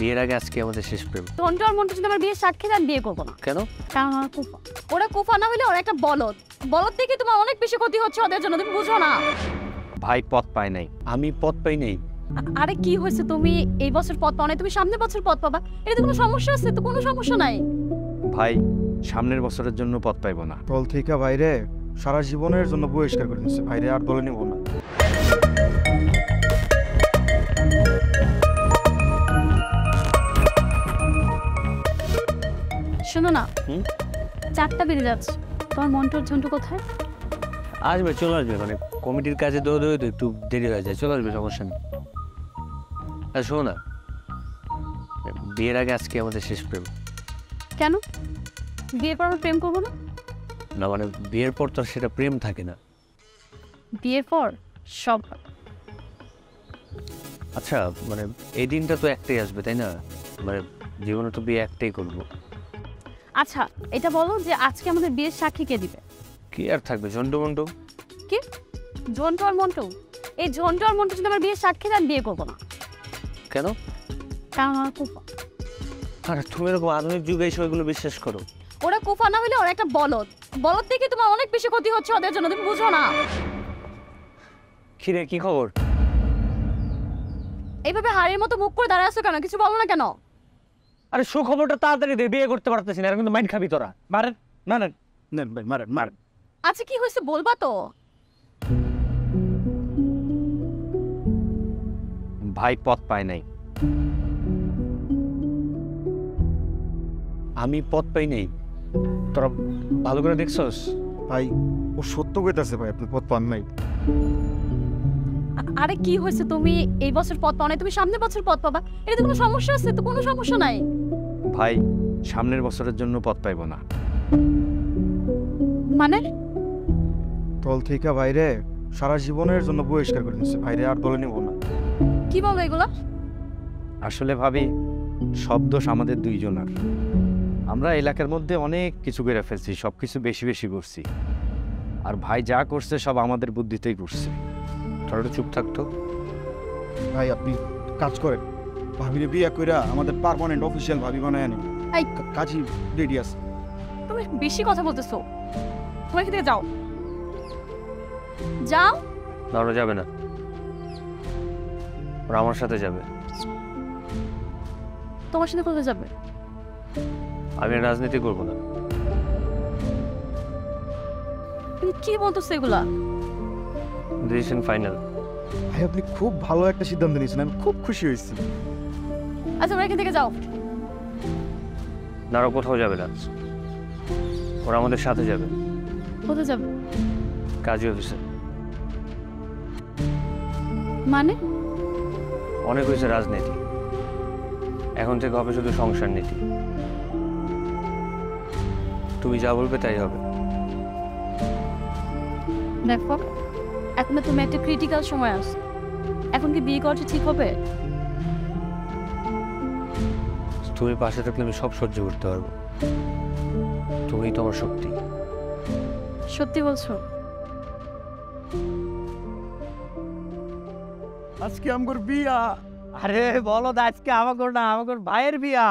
বিয়ের আগে আজকে আমাদের শেষ প্রেম। ঝন্টু আর মন্টু যদি আমার বিয়ের সাক্ষী দেন বিয়ে করবো না। কেন? কারণ আমার কুফা। ওরা কুফা না হলে ওরা একটা বলদ। বলদ থেকে তোমার অনেক বেশি ক্ষতি হচ্ছে ওদের জন্য, তুমি বুঝো না। ভাই পথ পায় নাই, আমি পথ পাই নাই। আরে কি হয়েছে, তুমি এই বছর পথ পাও নাই, তুমি সামনের বছর পথ পাবা। এটা তো কোনো সমস্যা আছে? তো কোনো সমস্যা নাই। ভাই সামনের বছরের জন্য পথ পাইবো না। দল থেকে বাইরে সারা জীবনের জন্য বহিষ্কার করে দিচ্ছে। বাইরে আর দলে নিব না। শোনো না, 4টা বেজে যাচ্ছে। তোমার মন্টুর ঝন্টু কোথায়? আসবে, চলে আসবে, মানে কমিটির কাজে দৌড়ে তো একটু দেরি হয়ে যায়, চলে আসবে, সমস্যা নেই। আর শোনো না, বিয়ের আগে আজকে আমাদের শেষ প্রেম। কেন? বিয়ের পর আমরা প্রেম করবো না? না মানে বিয়ের পর তো আর সেটা প্রেম থাকে না। বিয়ের পর সব। আচ্ছা মানে এই দিনটা তো একটাই আসবে, তাই না? মানে জীবনে তো বিয়ে একটাই করব। আচ্ছা এটা বলো যে আজকে আমাদের বিয়ের সাক্ষী কে দিবে? কি আর থাকবে, ঝন্টু মন্টু। কি ঝন্টু আর মন্টু? এই ঝন্টু আর মন্টু যদি আমার বিয়ের সাক্ষী দেন বিয়ে করবো না। কেন? কারণ আমার কুফা। আরে তুমি এরকম আধুনিক যুগে এসে ওইগুলো বিশ্বাস করো? ওরা কুফা না হলে ওরা একটা বলদ। বলদ থেকে তোমার অনেক বেশি ক্ষতি হচ্ছে ওদের জন্য, তুমি বুঝো না। খিরে কি খবর? এইভাবে হাড়ির মতো মুখ করে দাঁড়ায় আছো কেন? কিছু বলো না কেন? আরে সুখবরটা তাড়াতাড়ি দে, বিয়ে করতে পারতেছি না, আর কিন্তু মাইন্ড খাবি তোরা। মারেন না না নেন ভাই, মারেন মারেন। আচ্ছা কি হয়েছে বলবা তো? ভাই পথ পায় নাই, আমি পথ পাই নাই। তোরা ভালো করে দেখছস? ভাই ও সত্য কইতাছে ভাই, আপনি পথ পান নাই। আরে কি হয়েছে, তুমি এই বছর পথ পাও নাই, তুমি সামনের বছর পথ পাবা। এটা তো কোনো সমস্যা আছে? তো কোনো সমস্যা নাই। ভাই সামনের বছরের জন্য পথ পাইবো না। মানে? দল থেকে বাইরে সারা জীবনের জন্য বহিষ্কার করে দিচ্ছে। বাইরে আর দলে নিব না। কি বলো এগুলা? আসলে ভাবি সব দোষ আমাদের দুইজনের। আমরা এলাকার মধ্যে অনেক কিছু করে ফেলছি, সব কিছু বেশি বেশি করছি। আর ভাই যা করছে সব আমাদের বুদ্ধিতেই করছে। তোরা একটু চুপ থাকতো। ভাই আপনি কাজ করেন, ভাবিরে বিয়ে কইরা আমাদের পার্মানেন্ট অফিসিয়াল ভাবি বানায় আনি। এই কাজই রেডি আছে। তুমি বেশি কথা বলতেছো। তুমি এখান থেকে যাও, যাও। না ওরা যাবে না, ওরা আমার সাথে যাবে। তোমার সাথে কোথায় যাবে? আমি আর রাজনীতি করবো না। তুমি কি বলতেছো এগুলা? Decision final. ভাই আপনি খুব ভালো একটা সিদ্ধান্ত নিয়েছেন, আমি খুব খুশি হয়েছি। আচ্ছা ওরা এখান থেকে যাও। না ওরা কোথাও যাবে না, ওরা আমাদের সাথে যাবে। কোথায় যাবে? কাজী অফিসে। মানে? অনেক হয়েছে রাজনীতি, এখন থেকে হবে শুধু সংসার নীতি। তুমি যা বলবে তাই হবে। দেখো এখন তুমি একটা ক্রিটিক্যাল সময় আছো। এখন কি বিয়ে করাটা ঠিক হবে? তুমি পাশে থাকলে আমি সব সহ্য করতে পারবো। তুমি তো আমার শক্তি। সত্যি বলছো? আজকে আমগর বিয়া। আরে বলো আজকে আমাকে না, আমাকে ভাইয়ের বিয়া।